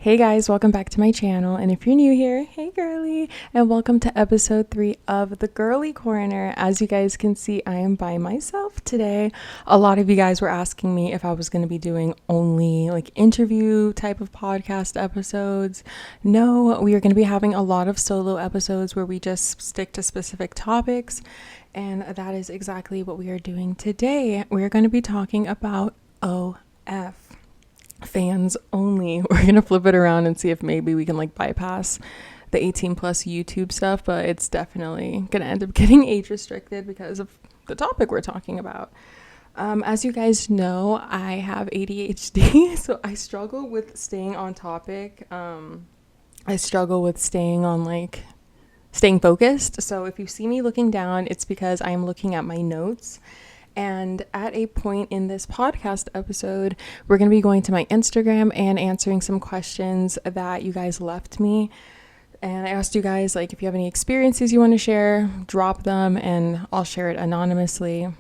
Hey guys, welcome back to my channel, and if you're new here, hey girly, and welcome to episode 3 of the Girly Corner. As you guys can see, I am by myself today. A lot of you guys were asking me if I was going to be doing only like interview type of podcast episodes. No, we are going to be having a lot of solo episodes where we just stick to specific topics, and that is exactly what we are doing today. We are going to be talking about OF. Fans only. We're gonna flip it around and see if maybe we can like bypass the 18 plus YouTube stuff, but it's definitely gonna end up getting age restricted because of the topic we're talking about. As you guys know, I have ADHD, so I struggle with staying on topic. I struggle with staying focused. So if you see me looking down, it's because I'm looking at my notes. And at a point in this podcast episode, we're going to be going to my Instagram and answering some questions that you guys left me. And I asked you guys, like, if you have any experiences you want to share, drop them and I'll share it anonymously.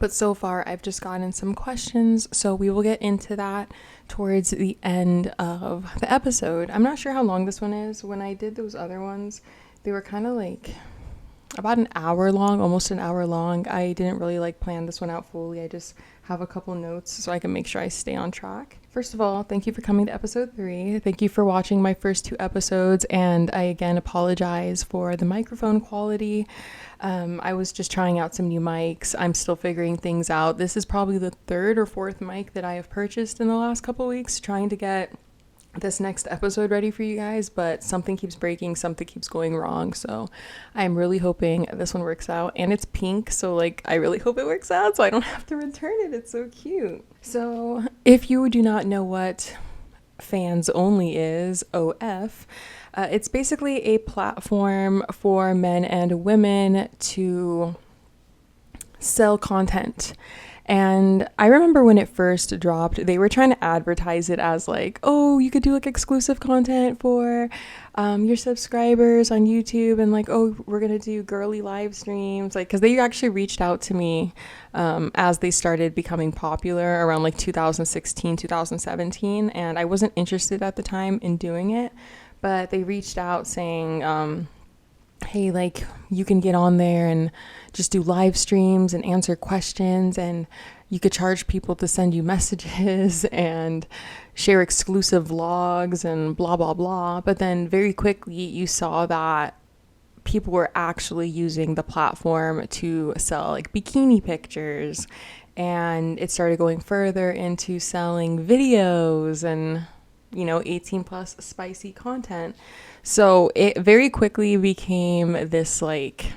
But so far, I've just gotten some questions, so we will get into that towards the end of the episode. I'm not sure how long this one is. When I did those other ones, they were kind of like about an hour long, almost an hour long. I didn't really like plan this one out fully. I just have a couple notes so I can make sure I stay on track. First of all, thank you for coming to episode 3. Thank you for watching my first 2 episodes, and I again apologize for the microphone quality. I was just trying out some new mics. I'm still figuring things out. This is probably the 3rd or 4th mic that I have purchased in the last couple weeks, trying to get this next episode ready for you guys, but something keeps breaking, something keeps going wrong, so I'm really hoping this one works out. And it's pink, so like I really hope it works out so I don't have to return it. It's so cute. So if you do not know what Fans Only is, OF, it's basically a platform for men and women to sell content. And I remember when it first dropped, they were trying to advertise it as like, oh, you could do like exclusive content for your subscribers on YouTube, and like, oh, we're gonna do girly live streams, like, because they actually reached out to me as they started becoming popular around like 2016 2017, and I wasn't interested at the time in doing it, but they reached out saying hey, like, you can get on there and just do live streams and answer questions, and you could charge people to send you messages and share exclusive vlogs and blah blah blah. But then very quickly you saw that people were actually using the platform to sell like bikini pictures, and it started going further into selling videos and 18 plus spicy content. So it very quickly became this, like,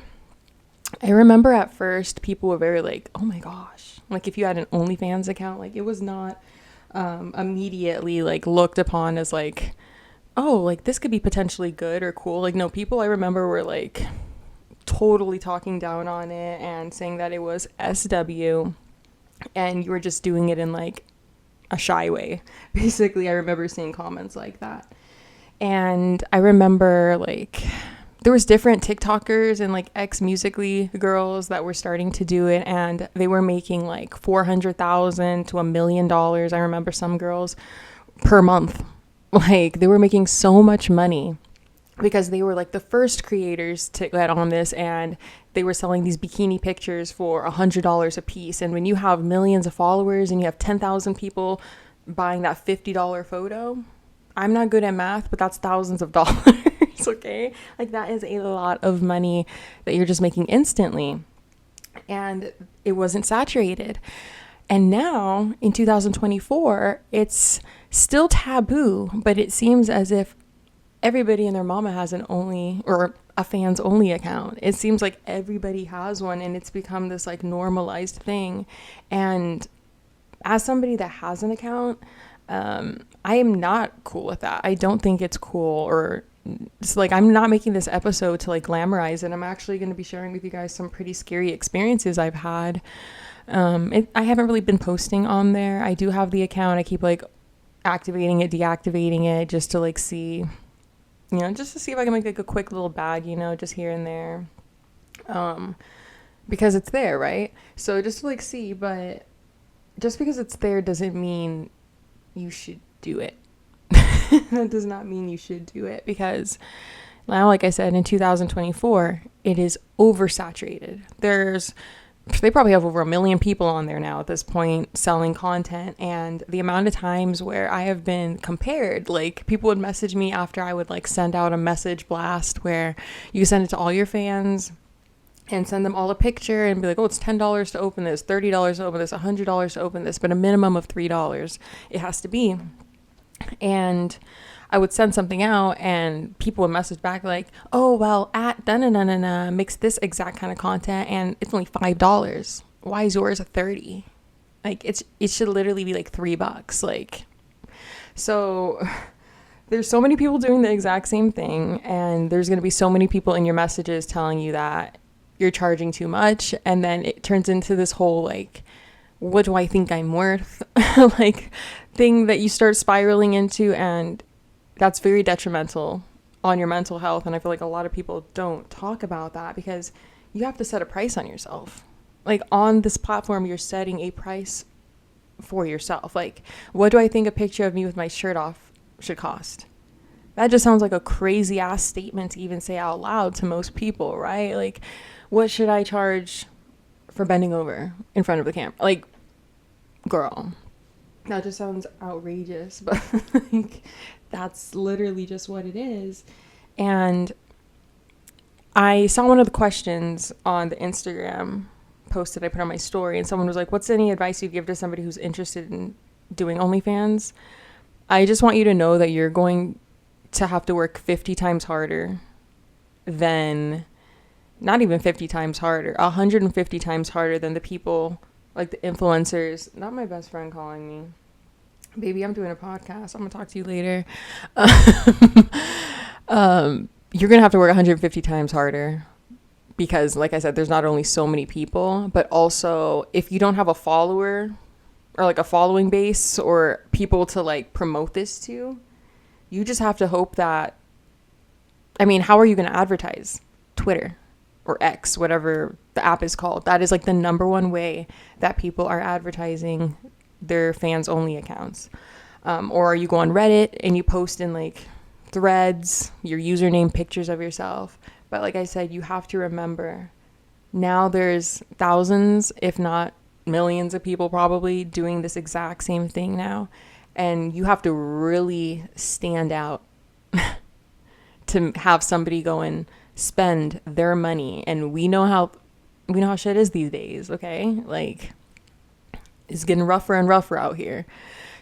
I remember at first people were very like, oh my gosh, like if you had an OnlyFans account, like it was not immediately like looked upon as like, oh, like this could be potentially good or cool. Like, no, people I remember were like totally talking down on it and saying that it was SW and you were just doing it in like a shy way. Basically, I remember seeing comments like that. And I remember like there was different TikTokers and like ex-Musically girls that were starting to do it, and they were making like $400,000 to $1 million. I remember some girls per month. Like they were making so much money because they were like the first creators to get on this, and they were selling these bikini pictures for $100 a piece. And when you have millions of followers and you have 10,000 people buying that $50 photo, I'm not good at math, but that's thousands of dollars. Okay, like that is a lot of money that you're just making instantly, and it wasn't saturated. And now in 2024, it's still taboo, but it seems as if everybody and their mama has an only or a fans only account. It seems like everybody has one, and it's become this like normalized thing. And as somebody that has an account, I am not cool with that. I don't think it's cool, or it's like, I'm not making this episode to like glamorize it. I'm actually going to be sharing with you guys some pretty scary experiences I've had. I haven't really been posting on there. I do have the account. I keep like activating it, deactivating it, just to like see, just to see if I can make like a quick little bag, just here and there. Because it's there, right? So just to like see, but just because it's there doesn't mean you should do it. that does not mean you should do it, because now, like I said, in 2024, it is oversaturated. They probably have over 1 million people on there now at this point selling content. And the amount of times where I have been compared, like people would message me after I would like send out a message blast where you send it to all your fans and send them all a picture and be like, oh, it's $10 to open this, $30 to open this, $100 to open this, but a minimum of $3 it has to be. And I would send something out and people would message back like, oh, well, at da-na-na-na-na makes this exact kind of content and it's only $5. Why is yours a 30? Like it should literally be like $3. Like, so there's so many people doing the exact same thing, and there's going to be so many people in your messages telling you that you're charging too much. And then it turns into this whole like, what do I think I'm worth? like thing that you start spiraling into, and that's very detrimental on your mental health. And I feel like a lot of people don't talk about that, because you have to set a price on yourself. Like on this platform, you're setting a price for yourself. Like, what do I think a picture of me with my shirt off should cost? That just sounds like a crazy ass statement to even say out loud to most people, right? Like, what should I charge for bending over in front of the camera? Like, girl, that just sounds outrageous, but like, that's literally just what it is. And I saw one of the questions on the Instagram post that I put on my story, and someone was like, what's any advice you give to somebody who's interested in doing OnlyFans? I just want you to know that you're going to have to work 50 times harder than, not even 50 times harder, 150 times harder than the people, like the influencers. Not my best friend calling me. Baby, I'm doing a podcast. I'm gonna talk to you later. You're gonna have to work 150 times harder, because like I said, there's not only so many people, but also if you don't have a follower or like a following base or people to like promote this to, you just have to hope that, I mean, how are you going to advertise? Twitter or X, whatever the app is called. That is like the number one way that people are advertising their fans only accounts. Or you go on Reddit and you post in like threads, your username, pictures of yourself. But like I said, you have to remember, now there's thousands, if not millions of people probably doing this exact same thing now. And you have to really stand out to have somebody go and spend their money. And we know how shit is these days, okay? Like, it's getting rougher and rougher out here.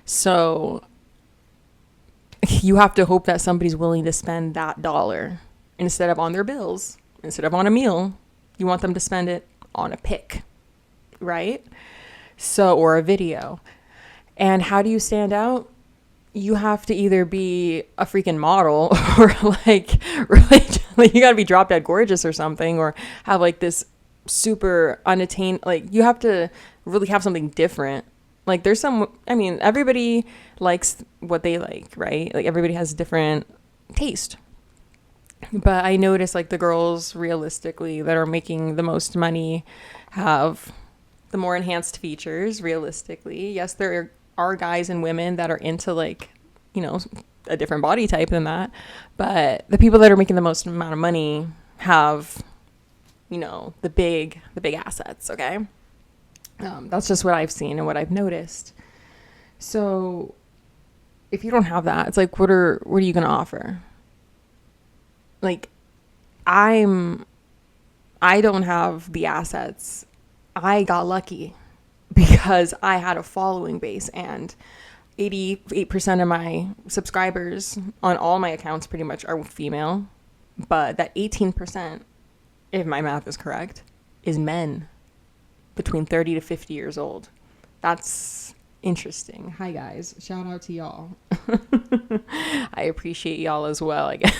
So you have to hope that somebody's willing to spend that dollar instead of on their bills, instead of on a meal. You want them to spend it on a pic, right? So, or a video. And how do you stand out? You have to either be a freaking model or like really, you gotta be drop dead gorgeous or something, or have like this super unattained, like you have to really have something different. Like there's I mean, everybody likes what they like, right? Like everybody has different taste. But I notice like the girls realistically that are making the most money have the more enhanced features realistically. Yes, there are guys and women that are into like, you know, a different body type than that. But the people that are making the most amount of money have, you know, the big assets, okay? That's just what I've seen and what I've noticed. So if you don't have that, it's like, what are you going to offer? Like, I don't have the assets. I got lucky because I had a following base, and 88% of my subscribers on all my accounts pretty much are female. But that 18%, if my math is correct, is men between 30 to 50 years old. That's interesting. Hi guys, shout out to y'all. I appreciate y'all as well, I guess.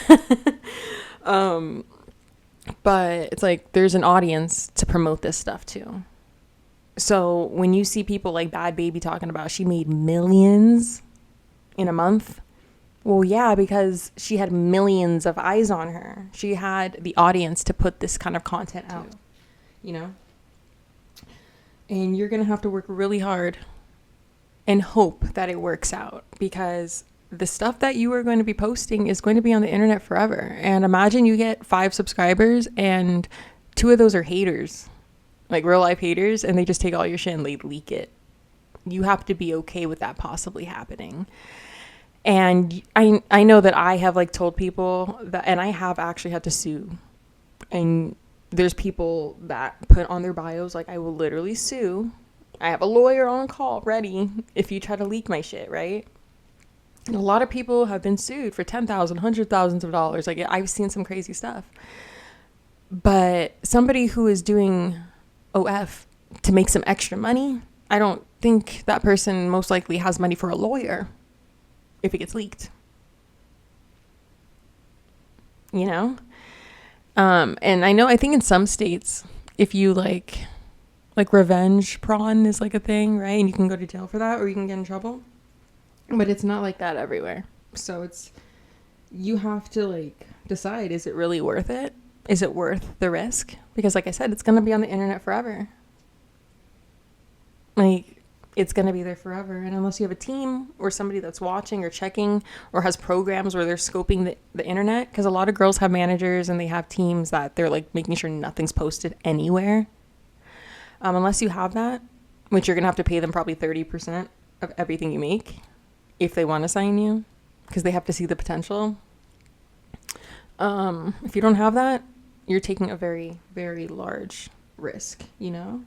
But it's like there's an audience to promote this stuff too. So when you see people like Bad Baby talking about she made millions in a month, well, yeah, because she had millions of eyes on her. She had the audience to put this kind of content out, you know? And you're going to have to work really hard and hope that it works out, because the stuff that you are going to be posting is going to be on the internet forever. And imagine you get 5 subscribers and 2 of those are haters, like real life haters, and they just take all your shit and they leak it. You have to be okay with that possibly happening. And I know that I have like told people that, and I have actually had to sue. And there's people that put on their bios like, I will literally sue. I have a lawyer on call ready if you try to leak my shit, right? And a lot of people have been sued for $10,000, $100,000 of dollars. Like, I've seen some crazy stuff. But somebody who is doing OF to make some extra money, I don't think that person most likely has money for a lawyer if it gets leaked. You know? And I think in some states, if you like revenge porn is like a thing, right? And you can go to jail for that or you can get in trouble. But it's not like that everywhere. So you have to like decide, is it really worth it? Is it worth the risk? Because like I said, it's going to be on the internet forever. Like, it's going to be there forever. And unless you have a team or somebody that's watching or checking or has programs where they're scoping the internet, because a lot of girls have managers and they have teams that they're like making sure nothing's posted anywhere. Unless you have that, which you're going to have to pay them probably 30% of everything you make if they want to sign you, because they have to see the potential. If you don't have that, you're taking a very, very large risk, you know?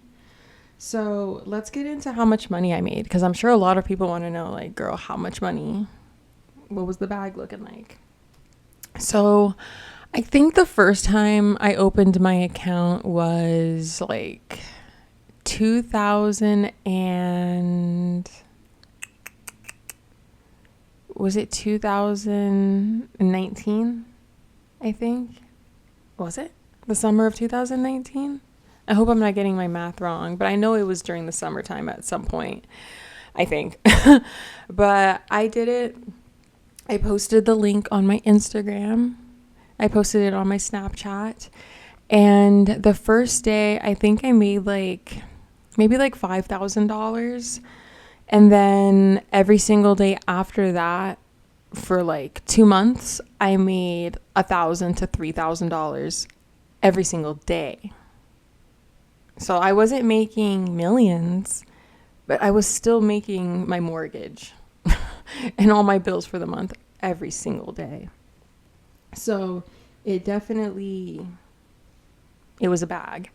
So let's get into how much money I made, because I'm sure a lot of people want to know, like, girl, how much money? What was the bag looking like? So I think the first time I opened my account was like 2019? I think. Was it? The summer of 2019? I hope I'm not getting my math wrong, but I know it was during the summertime at some point, I think. But I did it. I posted the link on my Instagram. I posted it on my Snapchat. And the first day, I think I made maybe $5,000. And then every single day after that, for like 2 months, I made $1,000 to $3,000 every single day. So I wasn't making millions, but I was still making my mortgage and all my bills for the month every single day. So it was a bag.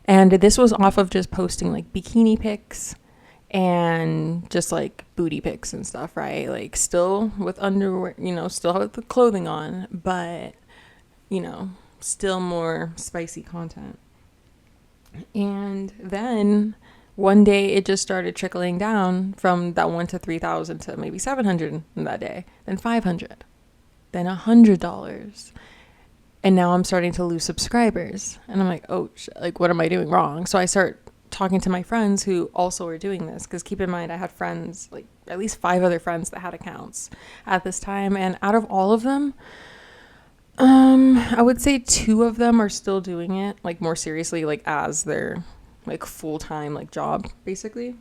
And this was off of just posting like bikini pics and just like booty pics and stuff, right? Like still with underwear, still have the clothing on, but still more spicy content. And then one day it just started trickling down from that 1 to 3,000 to maybe 700 in that day, then 500, then $100. And now I'm starting to lose subscribers. And I'm like, oh, like, what am I doing wrong? So I start talking to my friends who also are doing this. Because keep in mind, I had friends, like at least 5 other friends that had accounts at this time. And out of all of them, I would say 2 of them are still doing it, like more seriously, like as their like full-time like job, basically.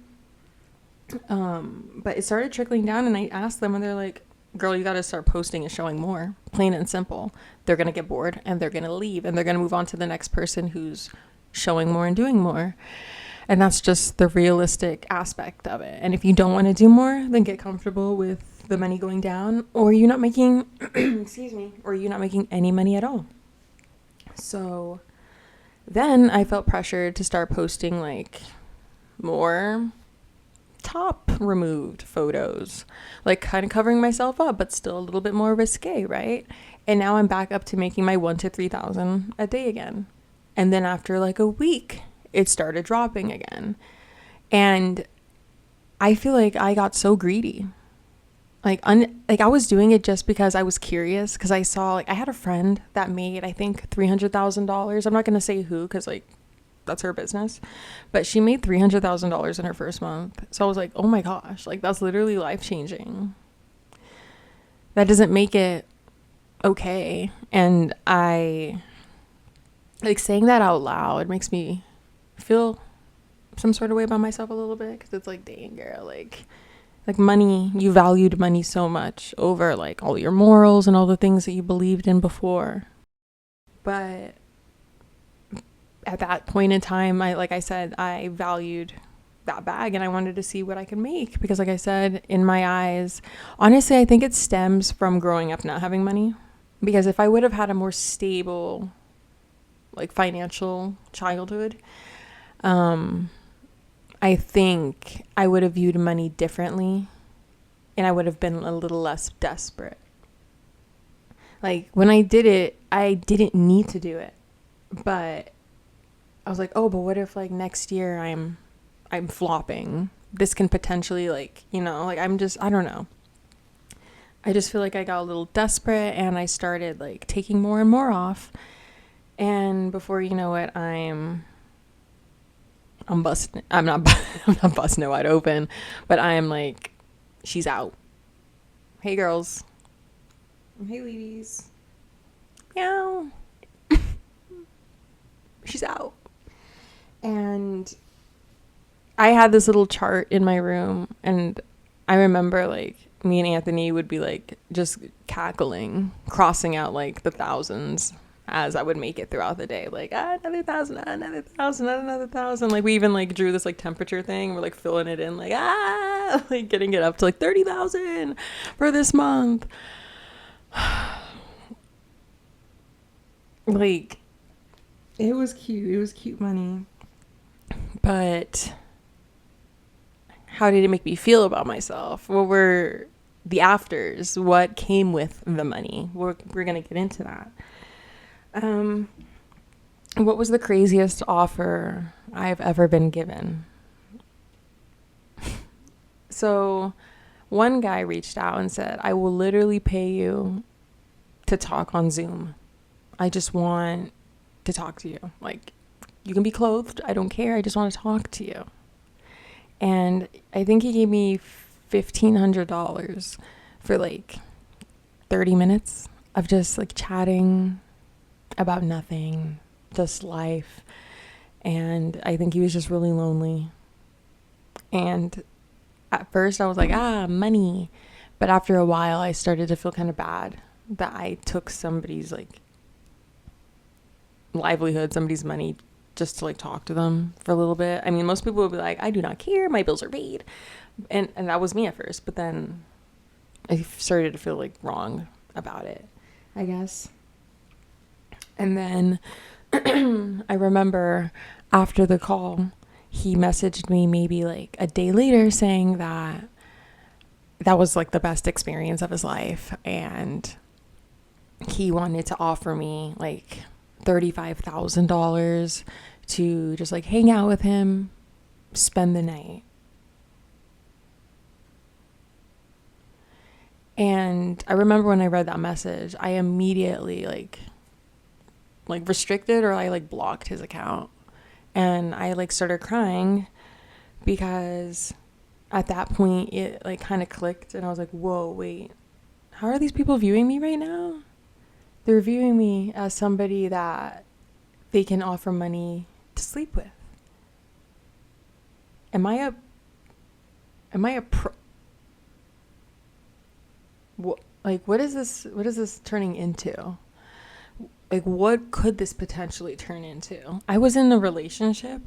But it started trickling down and I asked them and they're like, girl, you got to start posting and showing more, plain and simple. They're going to get bored and they're going to leave and they're going to move on to the next person who's showing more and doing more. And that's just the realistic aspect of it. And if you don't want to do more, then get comfortable with the money going down, or you're not making, or you're not making any money at all. So then I felt pressured to start posting like more top removed photos, like kind of covering myself up, but still a little bit more risque, right? And now I'm back up to making my 1 to 3,000 a day again. And then after like a week, it started dropping again. And I feel like I got so greedy. Like I was doing it just because I was curious, because I saw, like, I had a friend that made, I think, $300,000. I'm not going to say who, because like that's her business, but she made $300,000 in her first month. So I was like, oh my gosh, like that's literally life changing. That doesn't make it okay. And I like saying that out loud makes me feel some sort of way about myself a little bit, because it's like, dang girl, like Like money, you valued money so much over like all your morals and all the things that you believed in before. But at that point in time, like I said, I valued that bag and I wanted to see what I could make, because like I said, in my eyes, honestly, I think it stems from growing up not having money. Because if I would have had a more stable, like, financial childhood, I think I would have viewed money differently and I would have been a little less desperate. Like, when I did it, I didn't need to do it, but I was like, oh, but what if like next year I'm flopping? This can potentially, like, you know, like, I don't know. I just feel like I got a little desperate and I started like taking more and more off. And before you know it, I'm busting. I'm not busting it wide open, but I'm like, she's out. Hey girls. Hey ladies. Meow. She's out. And I had this little chart in my room, and I remember like me and Anthony would be like just cackling, crossing out like the thousands as I would make it throughout the day. Like, another 1,000, another 1,000, another 1,000. Like, we even like drew this like temperature thing. We're like filling it in, like, like getting it up to like 30,000 for this month. Like, it was cute. It was cute money. But how did it make me feel about myself? What were the afters? What came with the money? We're going to get into that. What was the craziest offer I've ever been given? So one guy reached out and said, I will literally pay you to talk on Zoom. I just want to talk to you. Like, you can be clothed. I don't care. I just want to talk to you. And I think he gave me $1,500 for like 30 minutes of just like chatting about nothing, just life. And I think he was just really lonely. And at first I was like, money. But after a while I started to feel kind of bad that I took somebody's like livelihood, somebody's money, just to like talk to them for a little bit. I mean, most people would be like, I do not care, my bills are paid. And that was me at first, but then I started to feel like wrong about it, I guess. And then I remember after the call, he messaged me maybe like a day later saying that was like the best experience of his life. And he wanted to offer me like $35,000 to just like hang out with him, spend the night. And I remember when I read that message, I immediately like restricted, or I like blocked his account. And I like started crying because at that point it like kind of clicked and I was like, whoa, wait, how are these people viewing me right now? They're viewing me as somebody that they can offer money to sleep with. Am I a pro? What is this turning into? Like, what could this potentially turn into? I was in a relationship.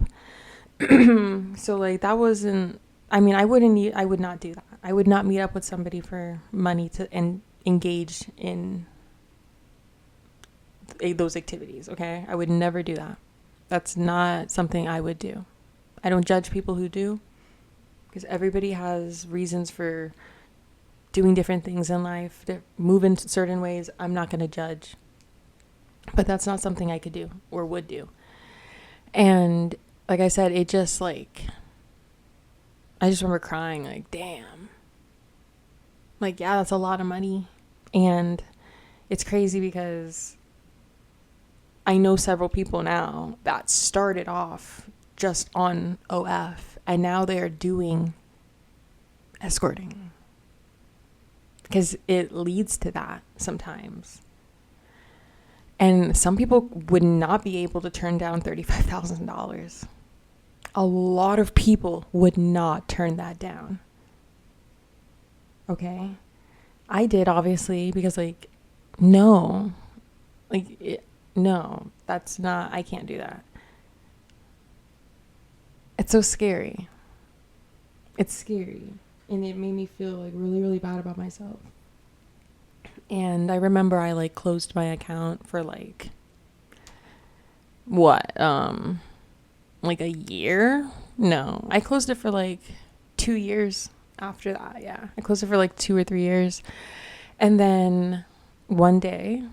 So like that wasn't, I mean, I would not do that. I would not meet up with somebody for money to engage in those activities. Okay. I would never do that. That's not something I would do. I don't judge people who do, because everybody has reasons for doing different things in life, to move in certain ways. I'm not going to judge, but that's not something I could do or would do. And like I said, it just like, I just remember crying like, damn, like, yeah, that's a lot of money. And it's crazy because I know several people now that started off just on OF and now they are doing escorting, because it leads to that sometimes. And some people would not be able to turn down $35,000. A lot of people would not turn that down. Okay. I did, obviously, because like, no, no, that's not, I can't do that. It's so scary. It's scary. And it made me feel like really, really bad about myself. And I remember I like closed my account for like, what, like a year? No, I closed it for like 2 years after that. Yeah, I closed it for like 2 or 3 years. And then one day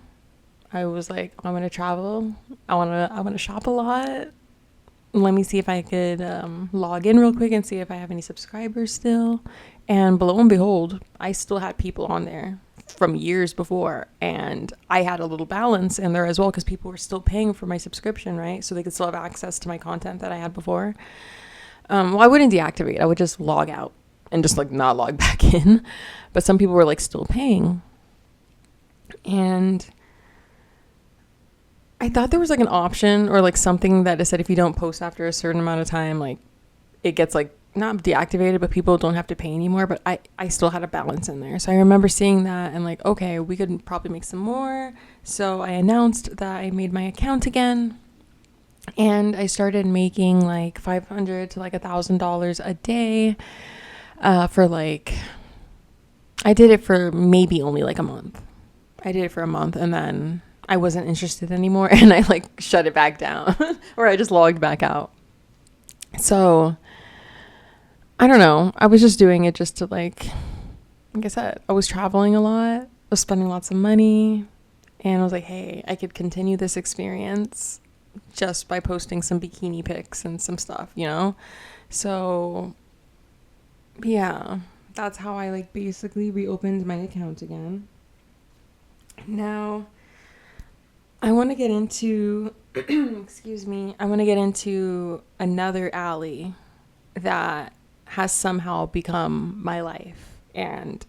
I was like, I'm gonna travel. I want to shop a lot. Let me see if I could log in real quick and see if I have any subscribers still. And lo and behold, I still had people on there from years before, and I had a little balance in there as well because people were still paying for my subscription, right? So they could still have access to my content that I had before. Well, I wouldn't deactivate. I would just log out and just like not log back in. But some people were like still paying. And I thought there was like an option or like something that said if you don't post after a certain amount of time, like it gets like not deactivated, but people don't have to pay anymore. But I still had a balance in there. So I remember seeing that and like, okay, we could probably make some more. So I announced that I made my account again. And I started making like $500 to like $1,000 a day for like, I did it for maybe only like a month. I did it for a month and then I wasn't interested anymore and I like shut it back down or I just logged back out. So I don't know. I was just doing it just to like I said, I was traveling a lot. I was spending lots of money and I was like, hey, I could continue this experience just by posting some bikini pics and some stuff, you know? So yeah, that's how I like basically reopened my account again. Now I want to get into excuse me, I want to get into another alley that has somehow become my life, and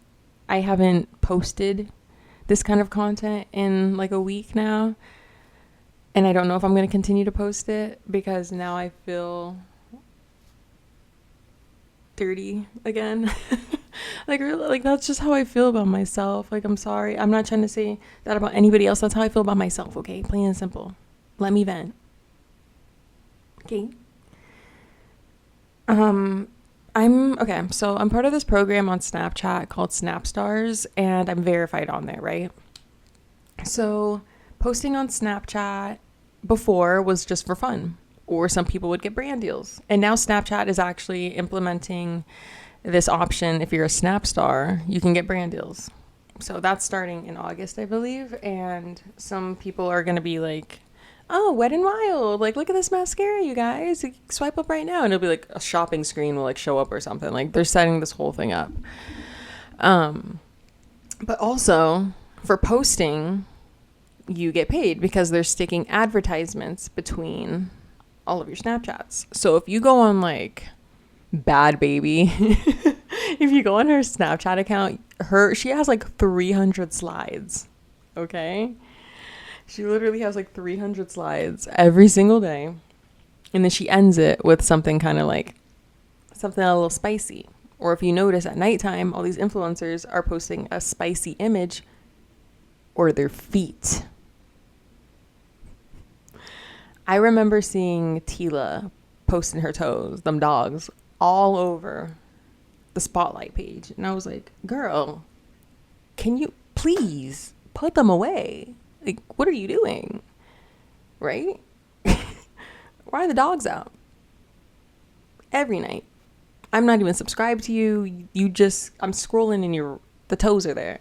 I haven't posted this kind of content in like a week now, and I don't know if I'm going to continue to post it because now I feel dirty again. Like really, like that's just how I feel about myself. Like I'm sorry, I'm not trying to say that about anybody else. That's how I feel about myself. Okay, plain and simple. Let me vent. Okay. So I'm part of this program on Snapchat called SnapStars, and I'm verified on there, right? So posting on Snapchat before was just for fun, or some people would get brand deals. And now Snapchat is actually implementing this option. If you're a Snapstar, you can get brand deals. So that's starting in August, I believe. And some people are going to be like, oh, Wet n Wild, like, look at this mascara, you guys, swipe up right now. And it'll be like a shopping screen will like show up or something. Like they're setting this whole thing up. But also for posting, you get paid because they're sticking advertisements between all of your Snapchats. So if you go on like Bad Baby, if you go on her Snapchat account, she has like 300 slides. Okay. She literally has like 300 slides every single day. And then she ends it with something kind of like something a little spicy. Or if you notice at nighttime, all these influencers are posting a spicy image or their feet. I remember seeing Tila posting her toes, them dogs, all over the spotlight page. And I was like, girl, can you please put them away? Like, what are you doing? Right? Why are the dogs out? Every night. I'm not even subscribed to you. I'm scrolling and the toes are there.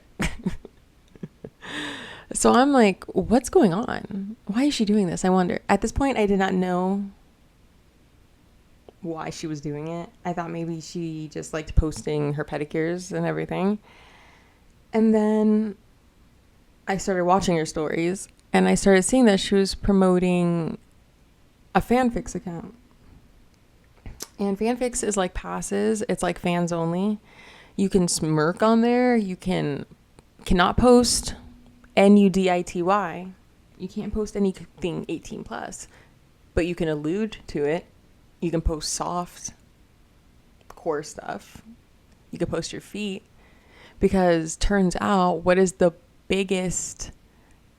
So I'm like, what's going on? Why is she doing this? I wonder. At this point, I did not know why she was doing it. I thought maybe she just liked posting her pedicures and everything. And then I started watching her stories and I started seeing that she was promoting a fanfics account. And fanfics is like passes. It's like fans only. You can smirk on there. You cannot post NUDITY. You can't post anything 18 plus, but you can allude to it. You can post soft core stuff. You can post your feet, because turns out, what is the biggest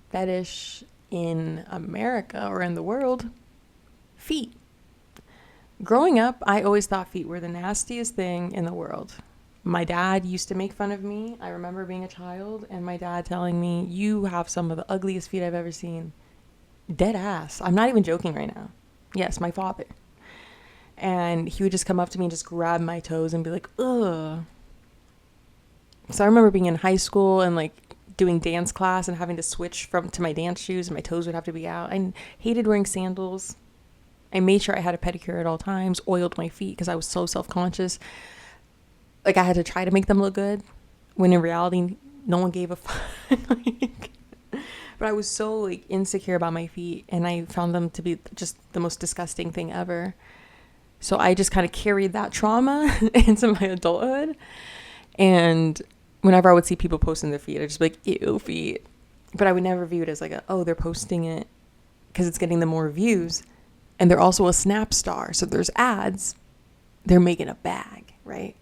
fetish in America or in the world? Feet. Growing up, I always thought feet were the nastiest thing in the world. My dad used to make fun of me. I remember being a child and my dad telling me, you have some of the ugliest feet I've ever seen. Dead ass. I'm not even joking right now. Yes, my father. And he would just come up to me and just grab my toes and be like, ugh. So I remember being in high school and like doing dance class and having to switch to my dance shoes, and my toes would have to be out. I hated wearing sandals. I made sure I had a pedicure at all times, oiled my feet because I was so self-conscious. Like, I had to try to make them look good, when in reality, no one gave a fuck. But I was so like insecure about my feet, and I found them to be just the most disgusting thing ever. So I just kind of carried that trauma into my adulthood. And whenever I would see people posting their feet, I'd just be like, ew, feet. But I would never view it as like, oh, they're posting it because it's getting them more views. And they're also a Snap star. So there's ads. They're making a bag, right?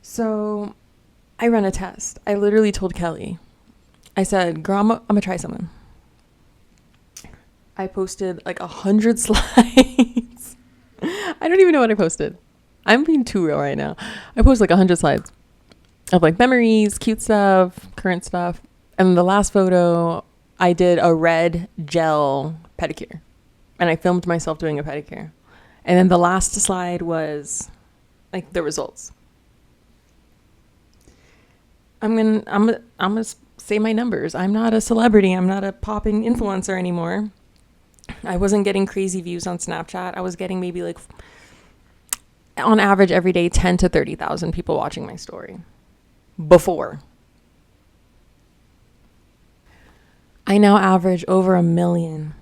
So I ran a test. I literally told Kelly, I said, girl, I'm going to try something. I posted like 100 slides. I don't even know what I posted. I'm being too real right now. I posted like 100 slides of like memories, cute stuff, current stuff. And the last photo, I did a red gel pedicure. And I filmed myself doing a pedicure. And then the last slide was like the results. I'm gonna say my numbers. I'm not a celebrity. I'm not a popping influencer anymore. I wasn't getting crazy views on Snapchat. I was getting maybe like, on average every day, 10 to 30,000 people watching my story. Before. I now average over 1 million.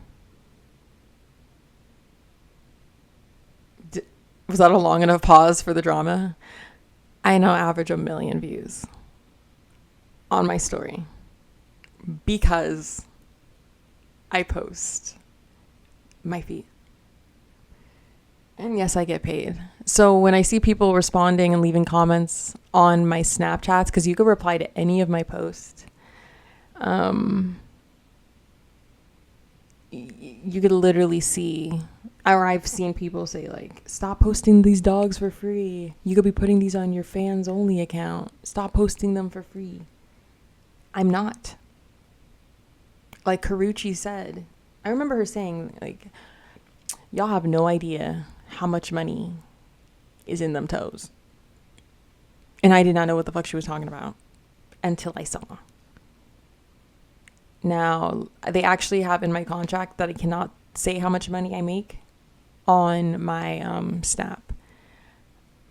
Was that a long enough pause for the drama? I now average 1 million views on my story because I post my feet. And yes, I get paid. So when I see people responding and leaving comments on my Snapchats, because you could reply to any of my posts, you could literally see, or I've seen people say like, stop posting these dogs for free. You could be putting these on your fans only account. Stop posting them for free. I'm not. Like Karuchi said, I remember her saying like, y'all have no idea how much money is in them toes. And I did not know what the fuck she was talking about until I saw. Now, they actually have in my contract that I cannot say how much money I make on my Snap.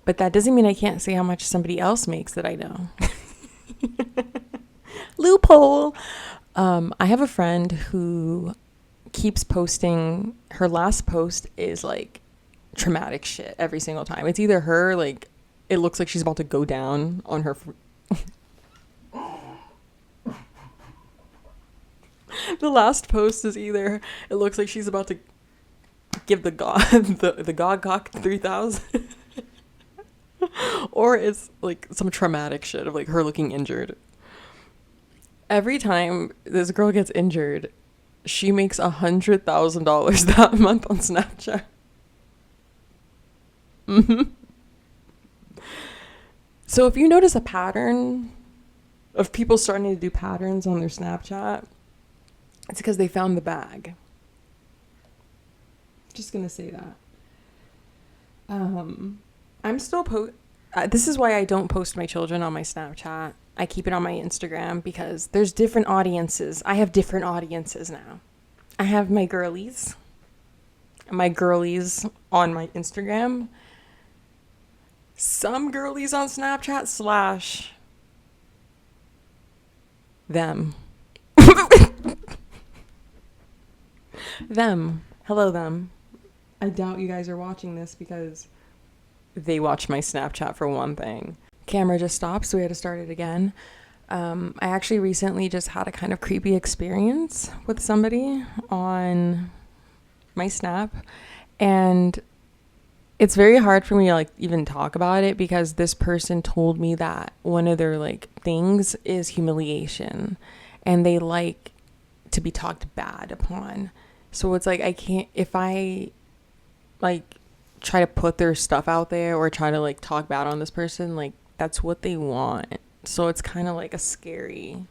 But that doesn't mean I can't say how much somebody else makes that I know. Loophole. I have a friend who keeps posting, her last post is like traumatic shit every single time. It's either her, like, it looks like she's about to go down on her the last post is either it looks like she's about to give the god the god cock 3000 or it's like some traumatic shit of like her looking injured. Every time this girl gets injured, she makes $100,000 that month on Snapchat. So if you notice a pattern of people starting to do patterns on their Snapchat, it's because they found the bag. Just gonna say that. I'm still this is why I don't post my children on my Snapchat. I keep it on my Instagram because there's different audiences. I have different audiences now. I have my girlies on my Instagram. Some girlies on Snapchat / them. Them. Hello, them. I doubt you guys are watching this because they watch my Snapchat for one thing. Camera just stopped, so we had to start it again. I actually recently just had a kind of creepy experience with somebody on my Snap, and it's very hard for me to like even talk about it because this person told me that one of their like things is humiliation, and they like to be talked bad upon. So it's like I can't, if I like try to put their stuff out there or try to like talk bad on this person, like that's what they want. So it's kind of like a scary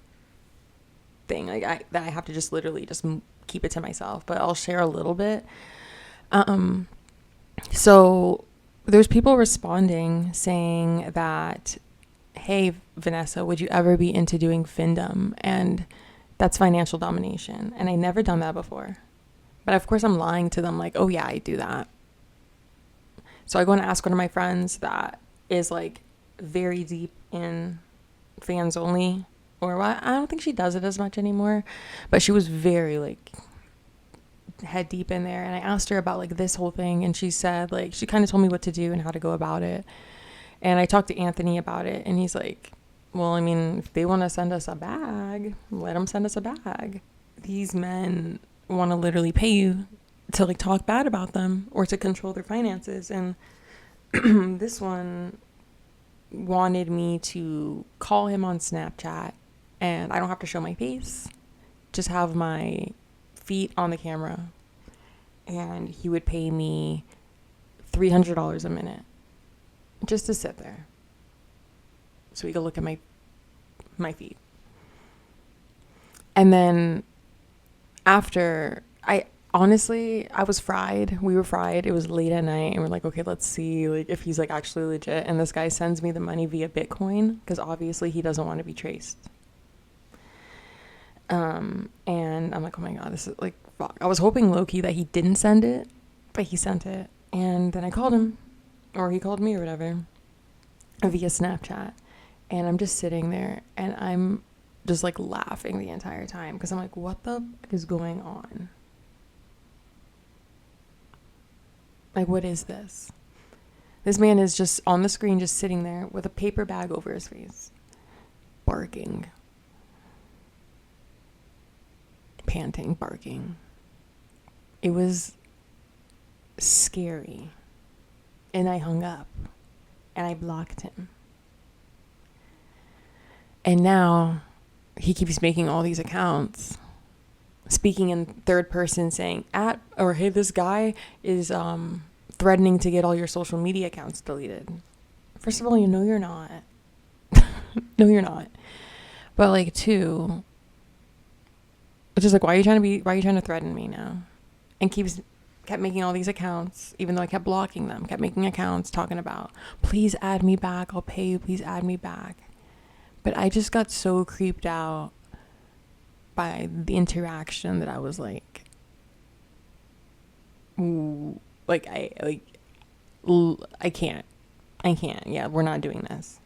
thing, like that I have to just literally just keep it to myself. But I'll share a little bit. So there's people responding saying that, hey, Vanessa, would you ever be into doing findom? And that's financial domination. And I never done that before. But of course I'm lying to them like, oh yeah, I do that. So I go and ask one of my friends that is like very deep in fans only, or what, I don't think she does it as much anymore, but she was very like head deep in there. And I asked her about like this whole thing, and she said like she kind of told me what to do and how to go about it. And I talked to Anthony about it, and he's like, well, I mean, if they want to send us a bag, let them send us a bag. These men want to literally pay you to like talk bad about them or to control their finances. And this one wanted me to call him on Snapchat, and I don't have to show my face, just have my feet on the camera, and he would pay me $300 a minute just to sit there so he could look at my feet. And then after, I was fried. We were fried. It was late at night, and we're like, okay, let's see like if he's like actually legit. And this guy sends me the money via Bitcoin because obviously he doesn't want to be traced. And I'm like, oh my God, this is like, fuck. I was hoping low-key that he didn't send it, but he sent it. And then I called him, or he called me or whatever, via Snapchat. And I'm just sitting there, and I'm just like laughing the entire time because I'm like, what the fuck is going on? Like, what is this? This man is just on the screen, just sitting there with a paper bag over his face, barking, panting, barking. It was scary. And I hung up, and I blocked him. And now he keeps making all these accounts, speaking in third person, saying hey, this guy is threatening to get all your social media accounts deleted. First of all, you know you're not. No, you're not. But like, two, it's just like, why are you trying to threaten me now? And kept making all these accounts, even though I kept blocking them, kept making accounts talking about, please add me back, I'll pay you, please add me back. But I just got so creeped out by the interaction that I was like, ooh, like I can't. Yeah, we're not doing this.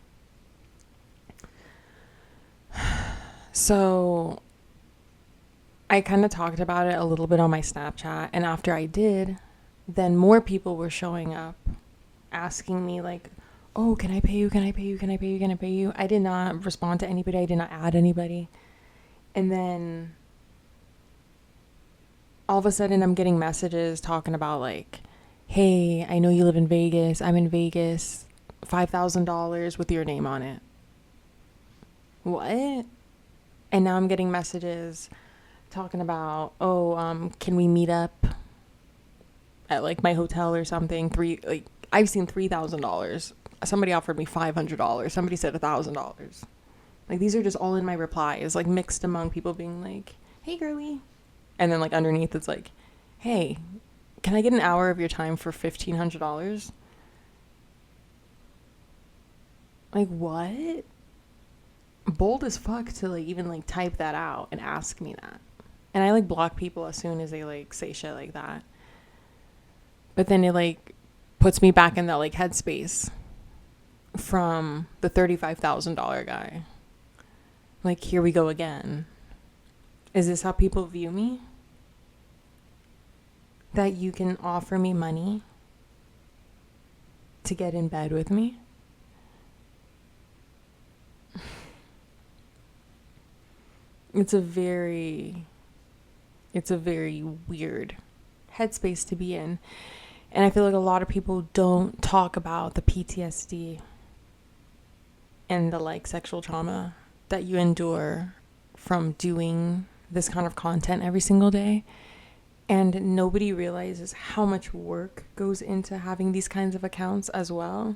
So I kind of talked about it a little bit on my Snapchat, and after I did, then more people were showing up asking me like, oh, can I pay you? Can I pay you? Can I pay you? Can I pay you? I did not respond to anybody. I did not add anybody. And then all of a sudden I'm getting messages talking about like, hey, I know you live in Vegas. I'm in Vegas. $5,000 with your name on it. What? And now I'm getting messages talking about, can we meet up at like my hotel or something? I've seen $3,000. Somebody offered me $500. Somebody said $1,000. Like, these are just all in my replies, like mixed among people being like, hey, girlie. And then like underneath it's like, hey, can I get an hour of your time for $1,500? Like, what? Bold as fuck to like even like type that out and ask me that. And I like block people as soon as they like say shit like that. But then it like puts me back in that like headspace from the $35,000 guy. Like, here we go again. Is this how people view me? That you can offer me money to get in bed with me? It's a very weird headspace to be in. And I feel like a lot of people don't talk about the PTSD and the like sexual trauma that you endure from doing this kind of content every single day. And nobody realizes how much work goes into having these kinds of accounts as well.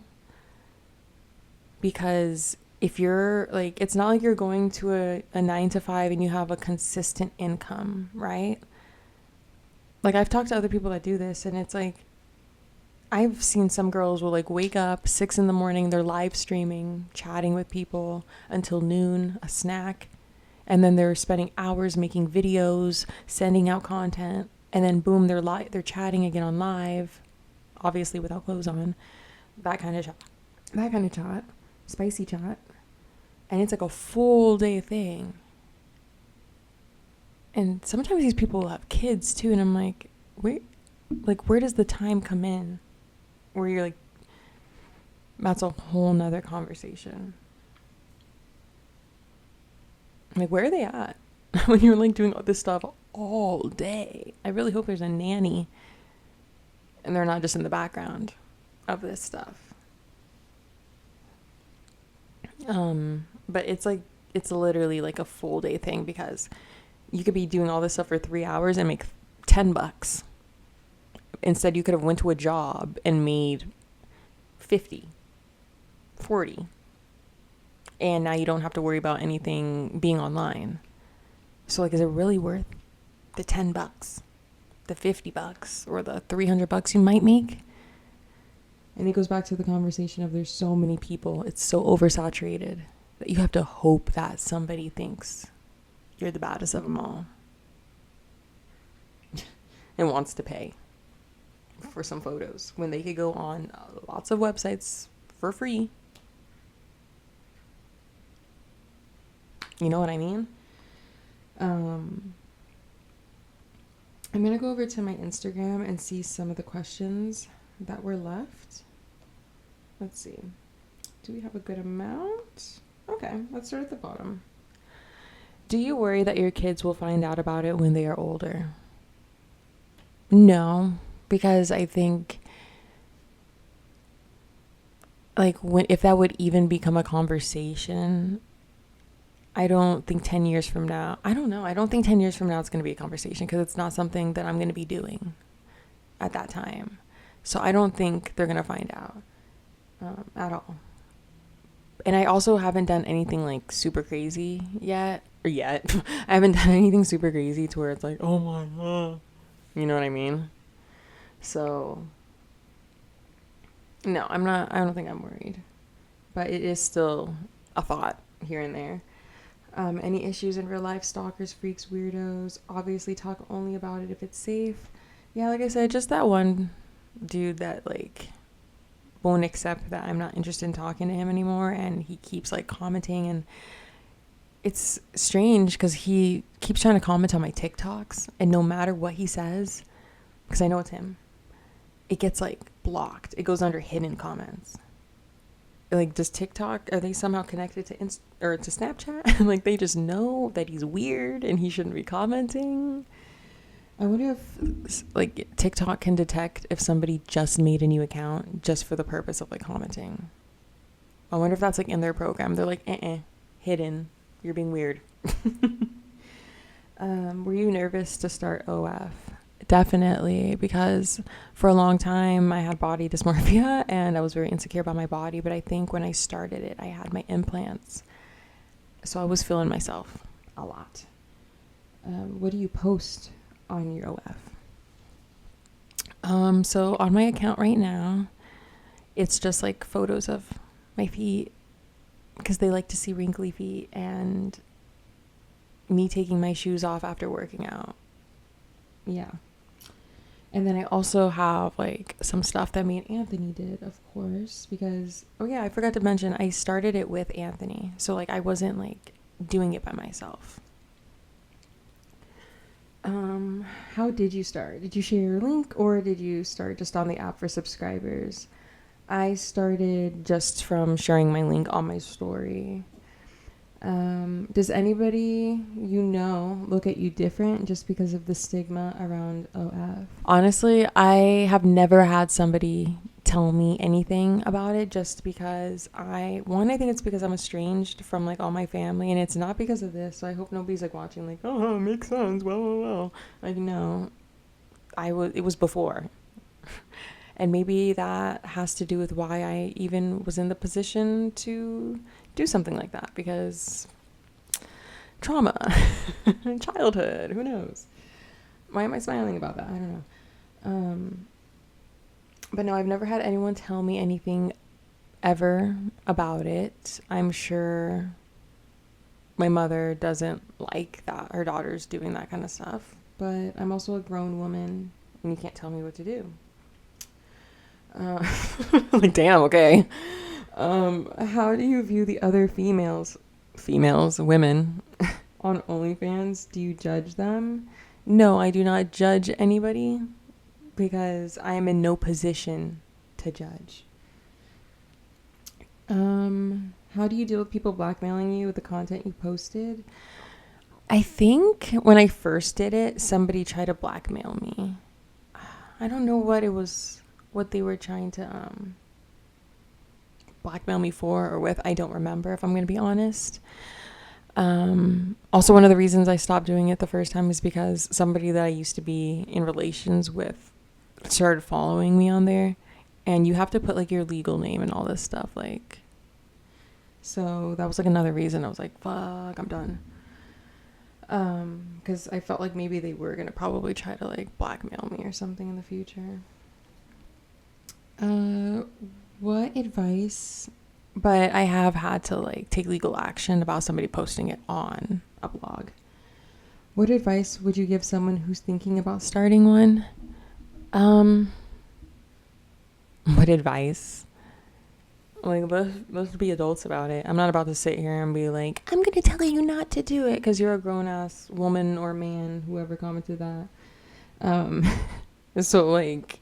Because if you're like, it's not like you're going to a 9 to 5 and you have a consistent income, right? Like, I've talked to other people that do this, and it's like, I've seen some girls will like wake up 6 a.m, they're live streaming, chatting with people until noon, a snack, and then they're spending hours making videos, sending out content, and then boom, they're chatting again on live, obviously without clothes on, that kind of chat, spicy chat, and it's like a full day thing. And sometimes these people have kids too, and I'm like, where does the time come in? Where you're like, that's a whole nother conversation. Like, where are they at when you're like doing all this stuff all day? I really hope there's a nanny and they're not just in the background of this stuff. But it's literally like a full day thing, because you could be doing all this stuff for 3 hours and make $10. Instead, you could have went to a job and made 50, 40. And now you don't have to worry about anything being online. So like, is it really worth the $10, the $50, or the $300 you might make? And it goes back to the conversation of, there's so many people, it's so oversaturated that you have to hope that somebody thinks you're the baddest of them all and wants to pay for some photos when they could go on lots of websites for free. You know what I mean? I'm gonna go over to my Instagram and see some of the questions that were left. Let's see. Do we have a good amount? Okay, let's start at the bottom. Do you worry that your kids will find out about it when they are older? No, because I think, like, if that would even become a conversation, I don't think 10 years from now, I don't think 10 years from now it's going to be a conversation, because it's not something that I'm going to be doing at that time. So I don't think they're going to find out at all. And I also haven't done anything like super crazy yet. I haven't done anything super crazy to where it's like, oh my God. You know what I mean? So, no, I don't think I'm worried. But it is still a thought here and there. Any issues in real life? Stalkers, freaks, weirdos. Obviously talk only about it if it's safe. Yeah, like I said, just that one dude that like won't accept that I'm not interested in talking to him anymore, and he keeps like commenting, and it's strange because he keeps trying to comment on my TikToks, and no matter what he says, because I know it's him, it gets like blocked. It goes under hidden comments. Like, does TikTok, are they somehow connected to to Snapchat? Like, they just know that he's weird and he shouldn't be commenting. I wonder if like TikTok can detect if somebody just made a new account just for the purpose of like commenting. I wonder if that's like in their program. They're like, hidden. You're being weird. Were you nervous to start OF? Definitely, because for a long time I had body dysmorphia and I was very insecure about my body. But I think when I started it, I had my implants, so I was feeling myself a lot. What do you post on your OF? So on my account right now, it's just like photos of my feet, because they like to see wrinkly feet, and me taking my shoes off after working out. Yeah. And then I also have like some stuff that me and Anthony did, of course, because, oh yeah, I forgot to mention, I started it with Anthony. So like, I wasn't like doing it by myself. How did you start? Did you share your link, or did you start just on the app for subscribers? I started just from sharing my link on my story. Does anybody look at you different just because of the stigma around OF? Honestly, I have never had somebody tell me anything about it, just because I think it's because I'm estranged from like all my family, and it's not because of this. So I hope nobody's like watching like, oh, it makes sense. Well. Like, no, it was before. And maybe that has to do with why I even was in the position to do something like that, because trauma, childhood, who knows? Why am I smiling about that? I don't know. But no, I've never had anyone tell me anything ever about it. I'm sure my mother doesn't like that her daughter's doing that kind of stuff, but I'm also a grown woman and you can't tell me what to do. Like, damn, okay. How do you view the other women on OnlyFans? Do you judge them? No, I do not judge anybody because I am in no position to judge. How do you deal with people blackmailing you with the content you posted? I think when I first did it, somebody tried to blackmail me. I don't know what they were trying to blackmail me for or with. I don't remember, if I'm going to be honest. Also, one of the reasons I stopped doing it the first time is because somebody that I used to be in relations with started following me on there, and you have to put like your legal name and all this stuff, like, so that was like another reason I was like, fuck, I'm done. Because I felt like maybe they were gonna probably try to like blackmail me or something in the future. What advice? But I have had to like take legal action about somebody posting it on a blog. What advice would you give someone who's thinking about starting one? What advice? Like, let's be adults about it. I'm not about to sit here and be like, I'm gonna tell you not to do it because you're a grown-ass woman or man, whoever commented that. So like,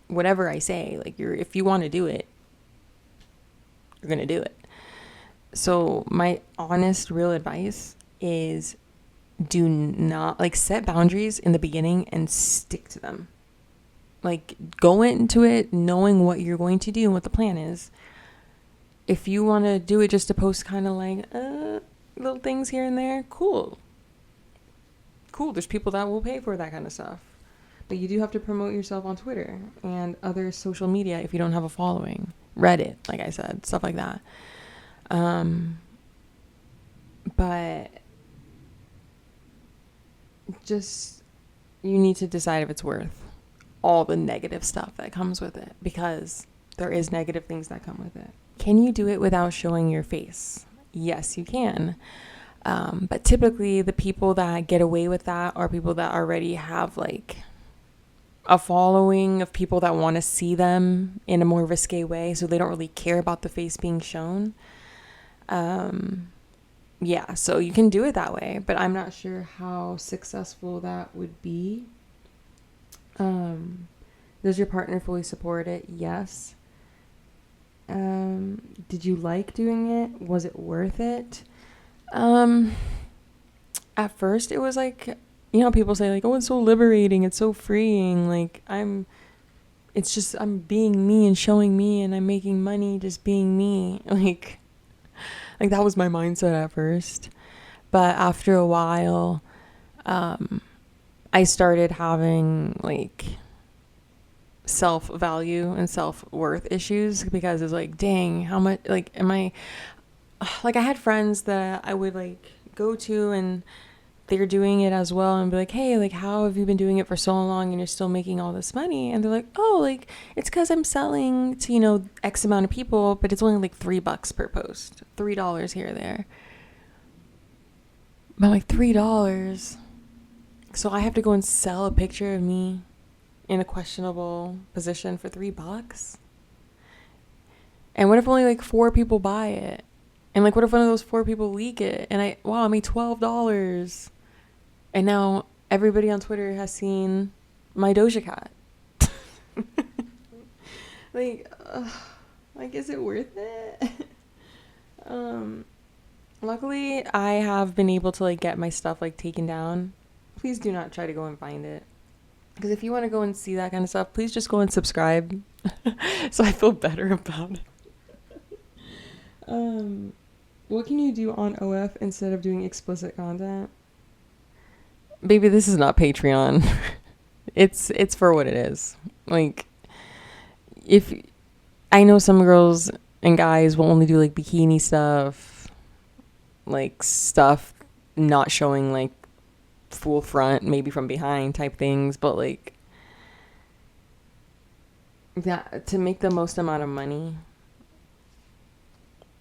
whatever I say, like, if you want to do it, you're gonna do it. So my honest, real advice is, do not, like, set boundaries in the beginning and stick to them. Like, go into it knowing what you're going to do and what the plan is. If you want to do it just to post kind of like little things here and there, cool. There's people that will pay for that kind of stuff. But you do have to promote yourself on Twitter and other social media if you don't have a following. Reddit, like I said, stuff like that. But just, you need to decide if it's worth all the negative stuff that comes with it, because there is negative things that come with it. Can you do it without showing your face? Yes, you can. But typically the people that get away with that are people that already have like a following of people that want to see them in a more risque way, so they don't really care about the face being shown. Yeah, so you can do it that way, but I'm not sure how successful that would be. Does your partner fully support it? Yes. Did you like doing it? Was it worth it? At first it was like, you know, people say like, oh, it's so liberating, it's so freeing, like I'm being me and showing me, and I'm making money just being me. Like that was my mindset at first. But after a while, I started having like self-value and self-worth issues, because it's like, dang, how much, like, am I, like, I had friends that I would like go to and they're doing it as well, and be like, hey, like, how have you been doing it for so long and you're still making all this money? And they're like, oh, like, it's because I'm selling to, you know, X amount of people, but it's only like $3 per post, $3 here or there. But like $3, so I have to go and sell a picture of me in a questionable position for $3? And what if only like 4 people buy it? And like, what if one of those 4 people leak it? And I made $12. And now everybody on Twitter has seen my Doja Cat. Like, is it worth it? Luckily, I have been able to like get my stuff like taken down. Please do not try to go and find it. Because if you want to go and see that kind of stuff, please just go and subscribe. So I feel better about it. What can you do on OF instead of doing explicit content? Baby, this is not Patreon. It's for what it is. Like, if I know some girls and guys will only do like bikini stuff, like stuff not showing like full front, maybe from behind type things, but like that to make the most amount of money,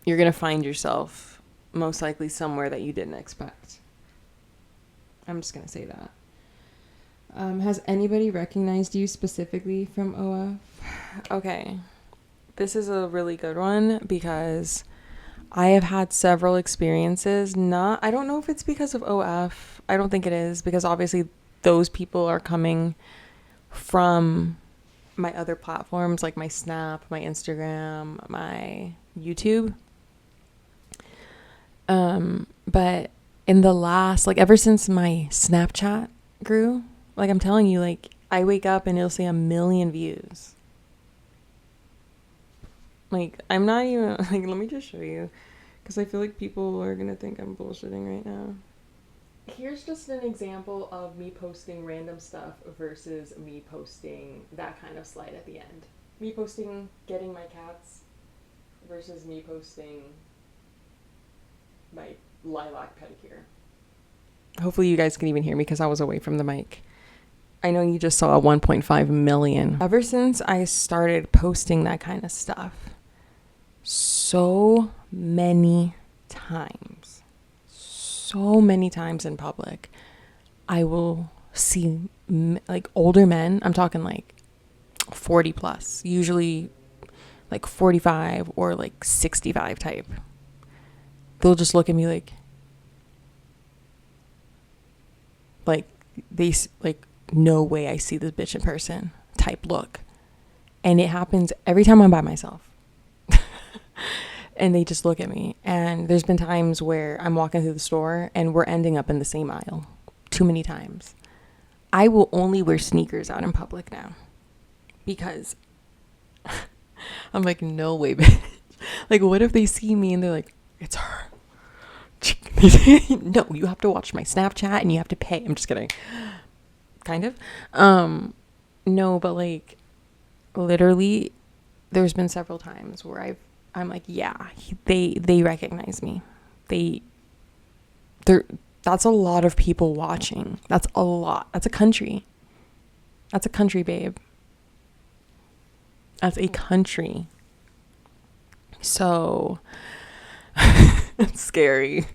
you're gonna find yourself most likely somewhere that you didn't expect. I'm just gonna say that. Has anybody recognized you specifically from OF? Okay, this is a really good one because I have had several experiences. I don't know if it's because of OF. I don't think it is, because obviously those people are coming from my other platforms like my Snap, my Instagram, my YouTube. But in the last, like ever since my Snapchat grew, like I'm telling you, like I wake up and it'll say 1 million views. Like I'm not even like, let me just show you, because I feel like people are gonna think I'm bullshitting right now. Here's just an example of me posting random stuff versus me posting that kind of slide at the end. Me posting getting my cats versus me posting my lilac pedicure. Hopefully you guys can even hear me because I was away from the mic. I know you just saw 1.5 million. Ever since I started posting that kind of stuff, so many times in public, I will see like older men. I'm talking like 40 plus, usually like 45 or like 65 type. They'll just look at me like they like, no way I see this bitch in person type look. And it happens every time I'm by myself. And they just look at me. And there's been times where I'm walking through the store and we're ending up in the same aisle too many times. I will only wear sneakers out in public now because I'm like, no way, bitch. Like, what if they see me and they're like, it's her? No, you have to watch my Snapchat and you have to pay. I'm just kidding. Kind of. No, but like literally there's been several times where I'm like, yeah, they recognize me. That's a lot of people watching. That's a lot. That's a country. That's a country, babe. That's a country. So it's scary.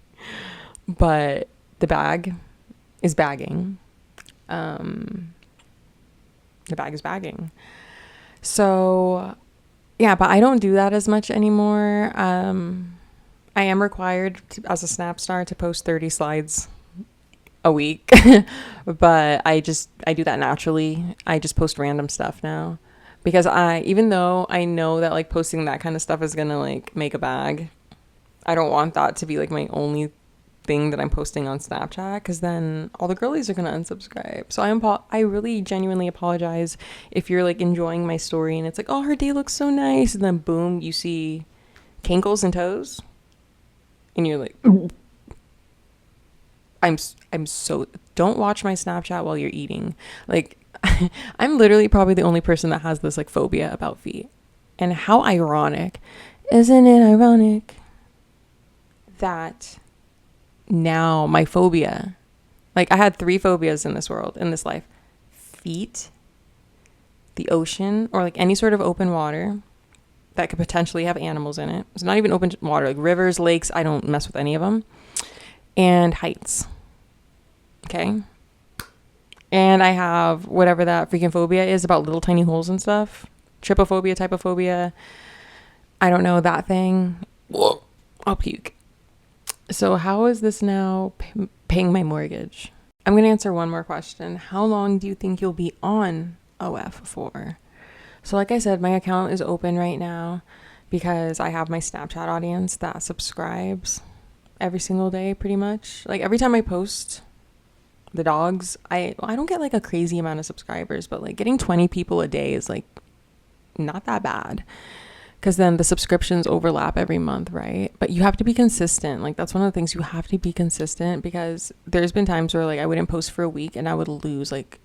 But the bag is bagging. The bag is bagging. So yeah, but I don't do that as much anymore. I am required to, as a Snap star, to post 30 slides a week. But I do that naturally. I just post random stuff now. Because even though I know that like posting that kind of stuff is gonna like make a bag, I don't want that to be like my only thing that I'm posting on Snapchat, because then all the girlies are gonna unsubscribe. So I really genuinely apologize if you're like enjoying my story and it's like, oh, her day looks so nice, and then boom, you see cankles and toes and you're like, I'm so, don't watch my Snapchat while you're eating. Like I'm literally probably the only person that has this like phobia about feet. And how ironic, isn't it ironic that now my phobia, like I had 3 phobias in this world, in this life: feet, the ocean, or like any sort of open water that could potentially have animals in it. It's not even open water, like rivers, lakes, I don't mess with any of them, and heights. Okay. And I have whatever that freaking phobia is about little tiny holes and stuff. Trypophobia, typophobia. I don't know that thing. Whoa. I'll puke. So how is this now paying my mortgage? I'm going to answer one more question. How long do you think you'll be on OF for? So like I said, my account is open right now because I have my Snapchat audience that subscribes. every single day pretty much. Like every time I post the dogs, I don't get like a crazy amount of subscribers, but like getting 20 people a day is like not that bad, because then the subscriptions overlap every month, right? But you have to be consistent. Like that's one of the things, you have to be consistent, because there's been times where like I wouldn't post for a week and I would lose like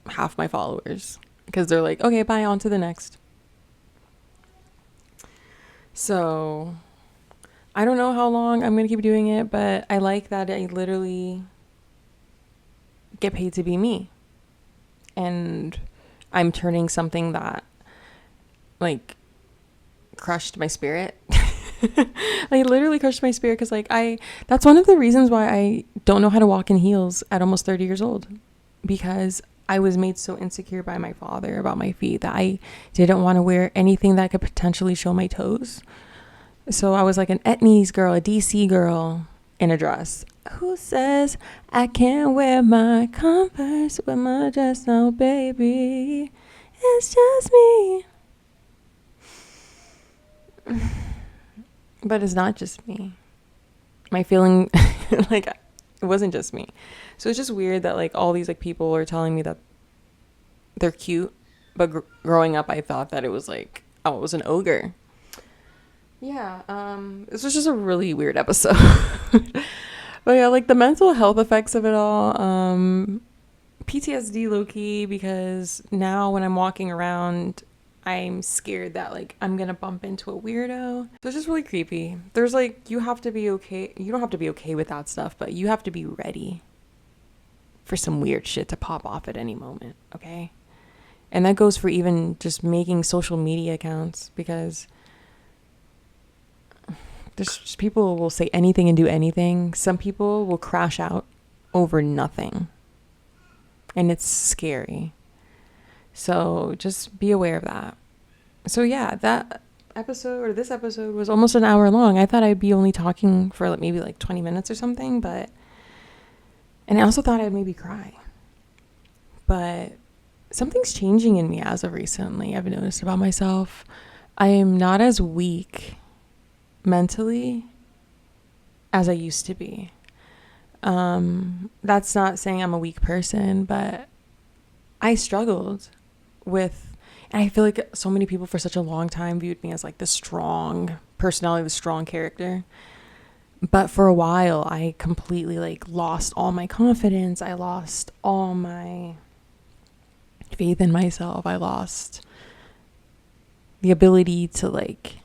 half my followers, because they're like, okay, bye, on to the next. So I don't know how long I'm gonna keep doing it, but I like that I literally get paid to be me, and I'm turning something that like crushed my spirit. I literally crushed my spirit, because like that's one of the reasons why I don't know how to walk in heels at almost 30 years old, because I was made so insecure by my father about my feet that I didn't want to wear anything that could potentially show my toes. So I was like an Etnies girl, a DC girl in a dress. Who says I can't wear my Converse with my dress? No, baby, it's just me. But it's not just me. My feeling, like, it wasn't just me. So it's just weird that like all these like people are telling me that they're cute, but growing up I thought that it was like, oh, it was an ogre. Yeah, this was just a really weird episode. But yeah, like the mental health effects of it all, PTSD low-key, because now when I'm walking around, I'm scared that like I'm gonna bump into a weirdo. So it's just really creepy. There's like, you have to be okay. You don't have to be okay with that stuff, but you have to be ready for some weird shit to pop off at any moment, okay? And that goes for even just making social media accounts, because there's just people will say anything and do anything. Some people will crash out over nothing, and it's scary. So just be aware of that. So yeah, this episode was almost an hour long. I thought I'd be only talking for like maybe like 20 minutes or something, and I also thought I'd maybe cry. But something's changing in me as of recently. I've noticed about myself. I am not as weak mentally as I used to be. That's not saying I'm a weak person, but I struggled with, and I feel like so many people for such a long time viewed me as like the strong personality, the strong character. But for a while, I completely like lost all my confidence. I lost all my faith in myself. I lost the ability to like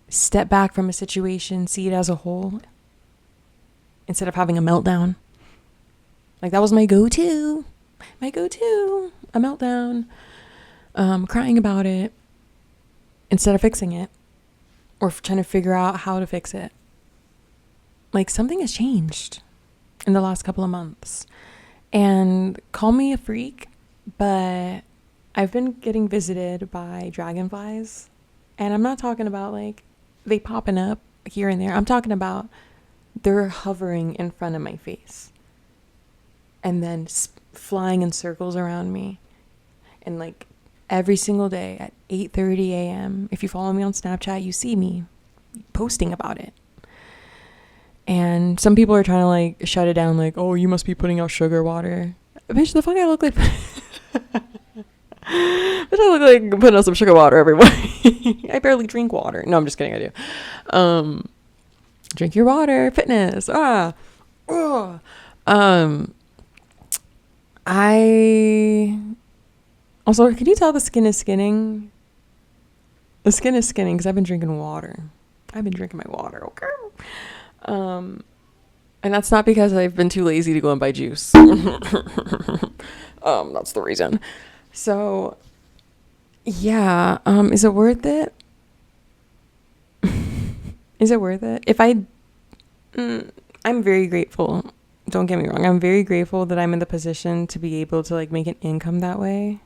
step back from a situation, see it as a whole, instead of having a meltdown. Like that was my go-to, a meltdown, crying about it instead of fixing it or trying to figure out how to fix it. Like something has changed in the last couple of months, and call me a freak, but I've been getting visited by dragonflies, and I'm not talking about like they popping up here and there. I'm talking about they're hovering in front of my face and then flying in circles around me. And like every single day at 8:30 a.m. if you follow me on Snapchat, you see me posting about it. And some people are trying to like shut it down, like, oh, you must be putting out sugar water. Bitch, the fuck I look like bitch, I look like putting out some sugar water every morning. I barely drink water. No, I'm just kidding, I do. Drink your water, fitness. I also, can you tell the skin is skinning? The skin is skinning because I've been drinking water. I've been drinking my water, okay? And that's not because I've been too lazy to go and buy juice. That's the reason. So, yeah, is it worth it? Is it worth it? I'm very grateful. Don't get me wrong. I'm very grateful that I'm in the position to be able to like make an income that way.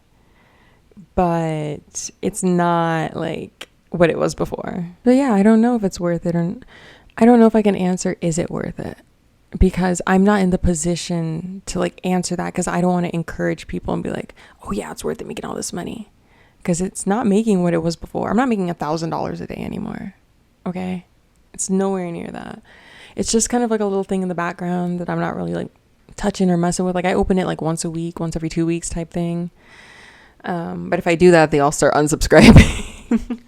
But it's not like what it was before. But yeah, I don't know if it's worth it, or I don't know if I can answer, is it worth it? Because I'm not in the position to like answer that, because I don't want to encourage people and be like, oh yeah, it's worth it making all this money. Because it's not making what it was before. I'm not making $1,000 a day anymore. Okay? It's nowhere near that. It's just kind of like a little thing in the background that I'm not really like touching or messing with. Like I open it like once a week, once every 2 weeks type thing. But if I do that, they all start unsubscribing.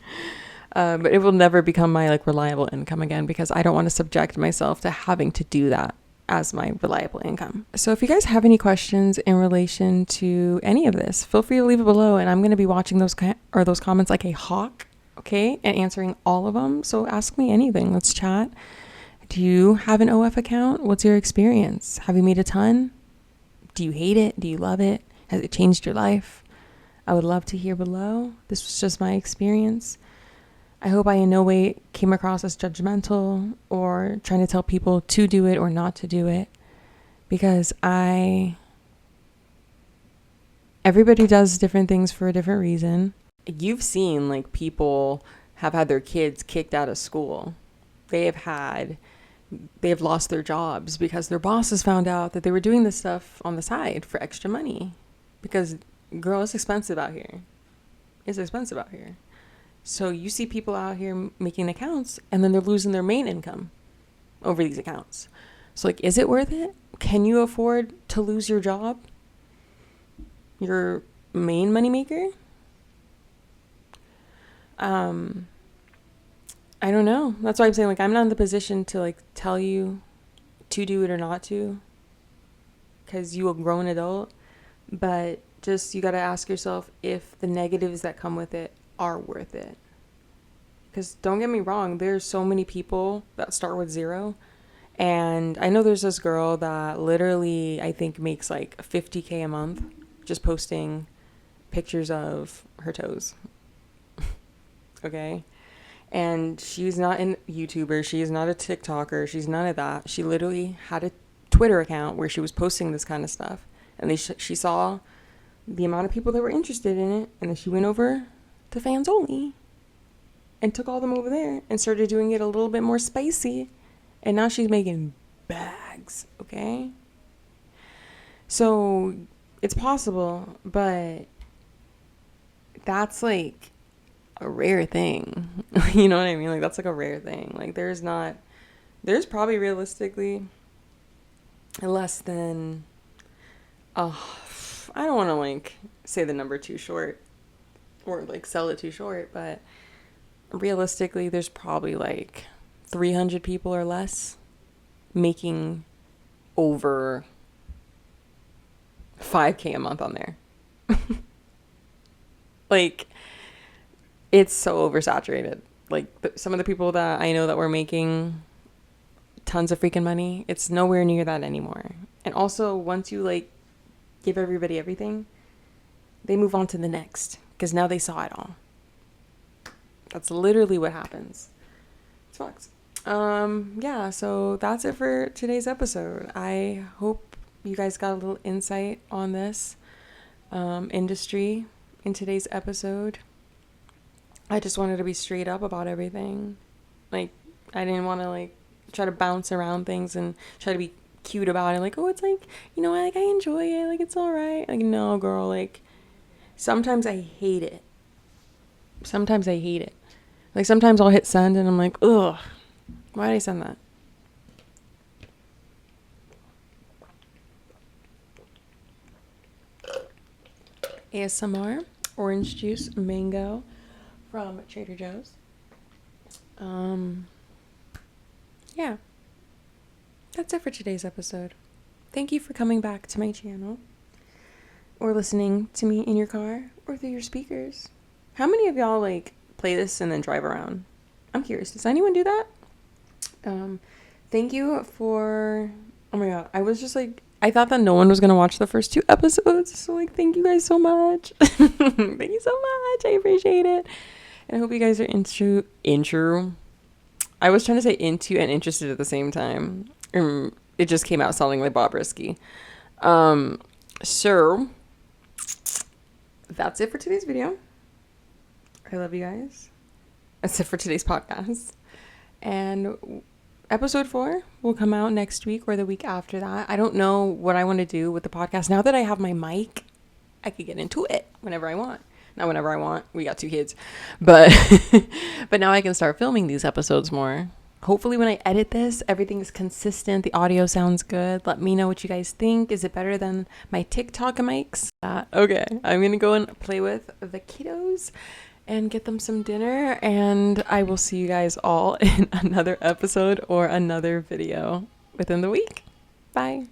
But it will never become my like reliable income again, because I don't want to subject myself to having to do that as my reliable income. So if you guys have any questions in relation to any of this, feel free to leave it below, and I'm going to be watching those comments like a hawk, okay, and answering all of them. So ask me anything. Let's chat. Do you have an OF account? What's your experience? Have you made a ton? Do you hate it? Do you love it? Has it changed your life? I would love to hear below. This was just my experience. I hope I in no way came across as judgmental or trying to tell people to do it or not to do it, because everybody does different things for a different reason. You've seen like people have had their kids kicked out of school. They have lost their jobs because their bosses found out that they were doing this stuff on the side for extra money, because girl, it's expensive out here. It's expensive out here. So you see people out here making accounts, and then they're losing their main income over these accounts. So like, is it worth it? Can you afford to lose your job? Your main moneymaker? I don't know. That's why I'm saying like, I'm not in the position to like tell you to do it or not to, because you a grown adult. But just, you got to ask yourself if the negatives that come with it are worth it. Because don't get me wrong, there's so many people that start with zero. And I know there's this girl that literally, I think, makes like $50K a month just posting pictures of her toes. Okay? And she's not a YouTuber. She's not a TikToker. She's none of that. She literally had a Twitter account where she was posting this kind of stuff. And she saw the amount of people that were interested in it. And then she went over to fans only and took all them over there and started doing it a little bit more spicy. And now she's making bags, okay? So it's possible, but that's like a rare thing. You know what I mean? Like, that's like a rare thing. Like, there's probably realistically less than, I don't want to like say the number too short or like sell it too short, but realistically there's probably like 300 people or less making over 5K a month on there. Like, it's so oversaturated. Like, some of the people that I know that were making tons of freaking money, it's nowhere near that anymore. And also, once you like give everybody everything, they move on to the next, because now they saw it all. That's literally what happens. It's fucked. Yeah, so that's it for today's episode. I hope you guys got a little insight on this industry in today's episode. I just wanted to be straight up about everything. Like, I didn't want to like try to bounce around things and try to be cute about it. Like, oh, it's like, you know, like I enjoy it. Like, it's all right. Like, no, girl. Like, sometimes I hate it. Like, sometimes I'll hit send and I'm like, ugh, why did I send that? ASMR, orange juice, mango from Trader Joe's. Yeah, that's it for today's episode. Thank you for coming back to my channel or listening to me in your car or through your speakers. How many of y'all like play this and then drive around? I'm curious. Does anyone do that? Thank you for, oh my god, I was just like, I thought that no one was gonna watch the first 2 episodes, so like, thank you guys so much. Thank you so much. I appreciate it. And I hope you guys are into, I was trying to say into and interested at the same time. It just came out sounding like Bob Risky. So that's it for today's video. I love you guys. That's it for today's podcast. And episode 4 will come out next week or the week after that. I don't know what I want to do with the podcast. Now that I have my mic, I could get into it whenever I want. Not whenever I want. We got 2 kids. But but now I can start filming these episodes more. Hopefully when I edit this, everything is consistent. The audio sounds good. Let me know what you guys think. Is it better than my TikTok mics? Okay, I'm gonna go and play with the kiddos and get them some dinner, and I will see you guys all in another episode or another video within the week. Bye.